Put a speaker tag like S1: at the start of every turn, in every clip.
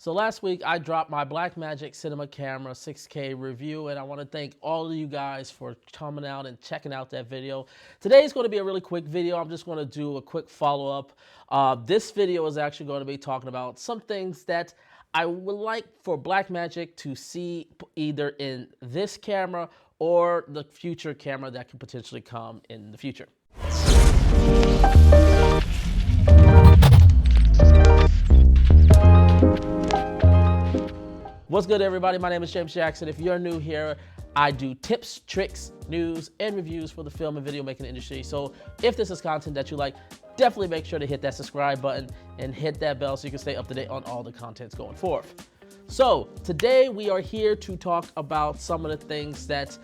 S1: So last week I dropped my Blackmagic Cinema Camera 6K review, and I want to thank all of you guys for coming out and checking out that video. Today's going to be a really quick video. I'm just going to do a quick follow-up. This video is actually going to be talking about some things that I would like for Blackmagic to see either in this camera or the future camera that can potentially come in the future. What's good, everybody? My name is James Jackson. If you're new here, I do tips, tricks, news, and reviews for the film and video making industry. So if this is content that you like, definitely make sure to hit that subscribe button and hit that bell so you can stay up to date on all the contents going forth. So today we are here to talk about some of the things that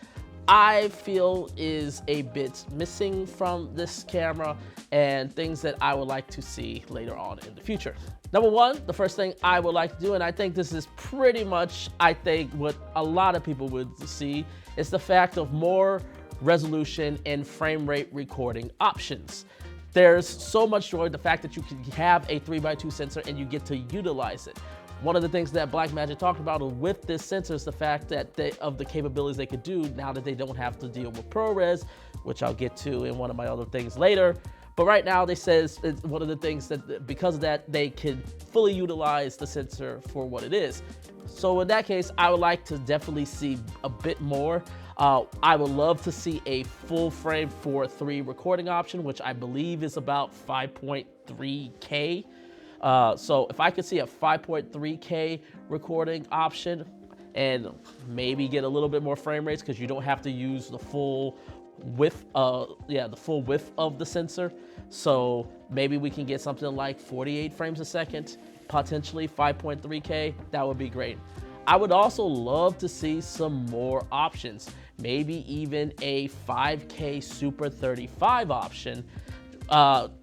S1: I feel is a bit missing from this camera and things that I would like to see later on in the future. Number one, the first thing I would like to do, and I think this is pretty much, what a lot of people would see, is the fact of more resolution and frame rate recording options. There's so much joy in the fact that you can have a 3x2 sensor and you get to utilize it. One of the things that Blackmagic talked about with this sensor is the fact that of the capabilities they could do now that they don't have to deal with ProRes, which I'll get to in one of my other things later. But right now, they says it's one of the things that because of that, they can fully utilize the sensor for what it is. So in that case, I would like to definitely see a bit more. I would love to see a full frame 4:3 recording option, which I believe is about 5.3K. So if I could see a 5.3K recording option and maybe get a little bit more frame rates, because you don't have to use the full width, the full width of the sensor. So maybe we can get something like 48 frames a second, potentially 5.3K. That would be great. I would also love to see some more options, maybe even a 5K Super 35 option,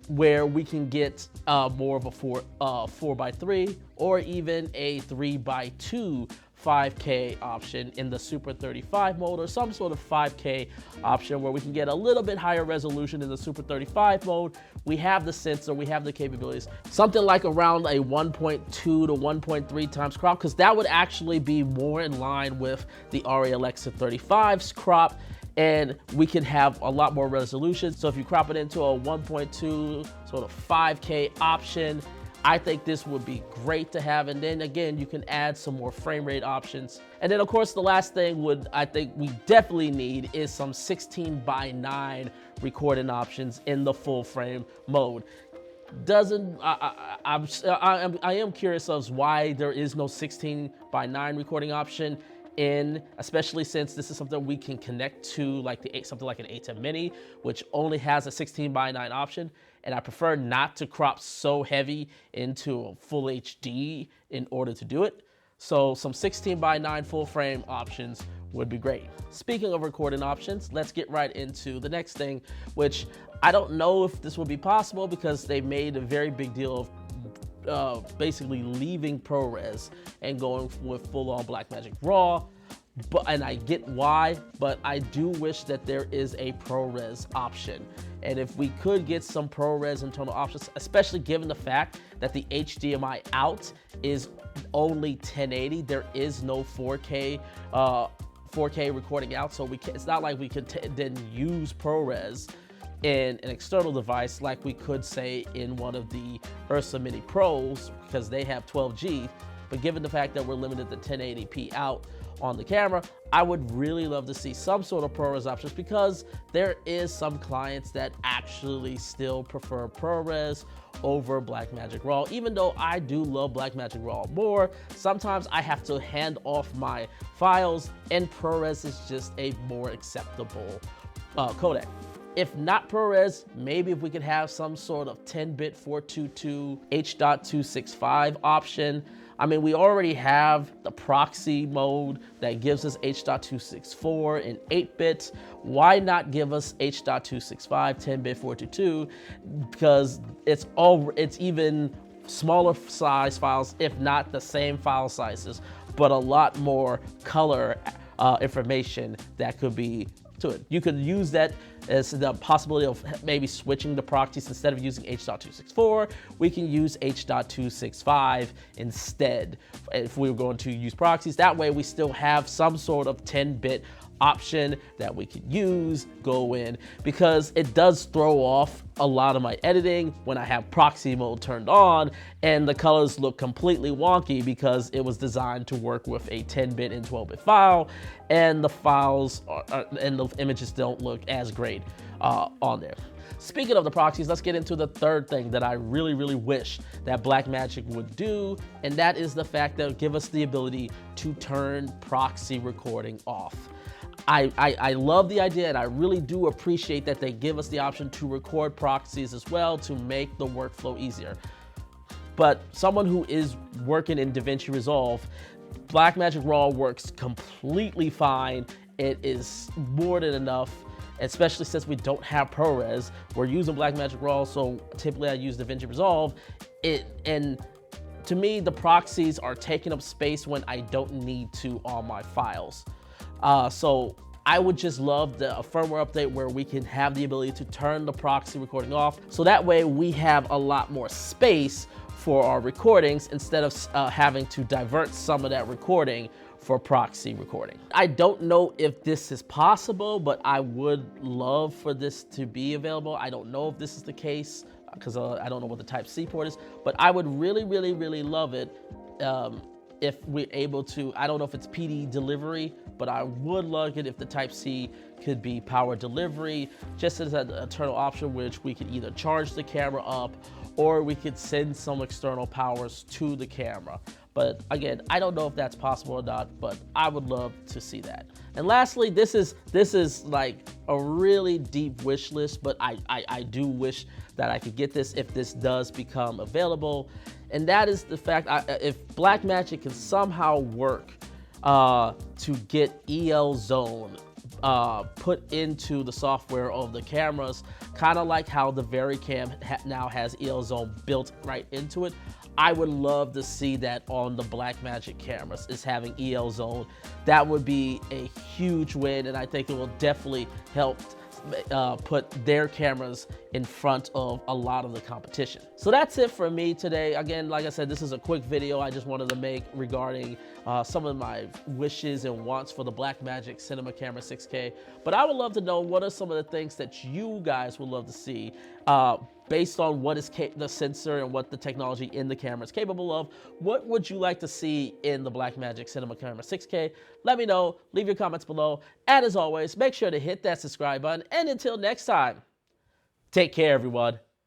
S1: where we can get more of a 4x3 or even a 3x2 5K option in the Super 35 mode, or some sort of 5K option where we can get a little bit higher resolution in the Super 35 mode. We have the sensor, we have the capabilities, something like around a 1.2 to 1.3 times crop, because that would actually be more in line with the Alexa 35's crop, and we can have a lot more resolution. So if you crop it into a 1.2 sort of 5K option, I think this would be great to have. And then again, you can add some more frame rate options. And then of course, the last thing I think we definitely need is some 16:9 recording options in the full frame mode. I am curious of why there is no 16:9 recording option especially since this is something we can connect to something like an A10 Mini, which only has a 16:9 option. And I prefer not to crop so heavy into a full HD in order to do it. So some 16:9 full frame options would be great. Speaking of recording options, let's get right into the next thing, which I don't know if this will be possible because they made a very big deal of basically leaving ProRes and going with full-on Blackmagic RAW. And I get why, but I do wish that there is a ProRes option. And if we could get some ProRes internal options, especially given the fact that the HDMI out is only 1080, there is no 4K recording out, so it's not like we could then use ProRes in an external device like we could say in one of the Ursa Mini Pros, because they have 12G. But given the fact that we're limited to 1080p out on the camera, I would really love to see some sort of ProRes options, because there is some clients that actually still prefer ProRes over Blackmagic RAW. Even though I do love Blackmagic RAW more, sometimes I have to hand off my files, and ProRes is just a more acceptable codec. If not ProRes, maybe if we could have some sort of 10-bit 422 H.265 option. I mean, we already have the proxy mode that gives us H.264 in 8-bits. Why not give us H.265 10-bit 422? Because it's even smaller size files, if not the same file sizes, but a lot more color information that could be to it. You could use that as the possibility of maybe switching the Proxies. Instead of using H.264, we can use H.265 instead if we were going to use Proxies. That way we still have some sort of 10-bit option that we could use, go in, because it does throw off a lot of my editing when I have proxy mode turned on and the colors look completely wonky because it was designed to work with a 10-bit and 12-bit file, and the files and the images don't look as great on there. Speaking of the proxies, let's get into the third thing that I really wish that Blackmagic would do, and that is the fact that it would give us the ability to turn proxy recording off. I love the idea, and I really do appreciate that they give us the option to record proxies as well to make the workflow easier. But someone who is working in DaVinci Resolve, Blackmagic Raw works completely fine. It is more than enough, especially since we don't have ProRes. We're using Blackmagic Raw, so typically I use DaVinci Resolve. And to me, the proxies are taking up space when I don't need to on my files. So I would just love a firmware update where we can have the ability to turn the proxy recording off. So that way we have a lot more space for our recordings instead of having to divert some of that recording for proxy recording. I don't know if this is possible, but I would love for this to be available. I don't know if this is the case because I don't know what the Type-C port is, but I would really love it if we're able to. I don't know if it's PD delivery, but I would love it if the Type-C could be power delivery, just as an internal option, which we could either charge the camera up or we could send some external powers to the camera. But again, I don't know if that's possible or not, but I would love to see that. And lastly, this is like a really deep wish list, but I do wish that I could get this if this does become available. And that is the fact, if Blackmagic can somehow work to get EL Zone put into the software of the cameras, kind of like how the VariCam now has EL Zone built right into it. I would love to see that on the Blackmagic cameras, is having EL Zone. That would be a huge win, and I think it will definitely help put their cameras in front of a lot of the competition. So that's it for me today. Again, like I said, this is a quick video I just wanted to make regarding some of my wishes and wants for the Blackmagic Cinema Camera 6K. But I would love to know what are some of the things that you guys would love to see based on what is the sensor and what the technology in the camera is capable of. What would you like to see in the Blackmagic Cinema Camera 6K? Let me know, leave your comments below. And as always, make sure to hit that subscribe button. And until next time, take care, everyone.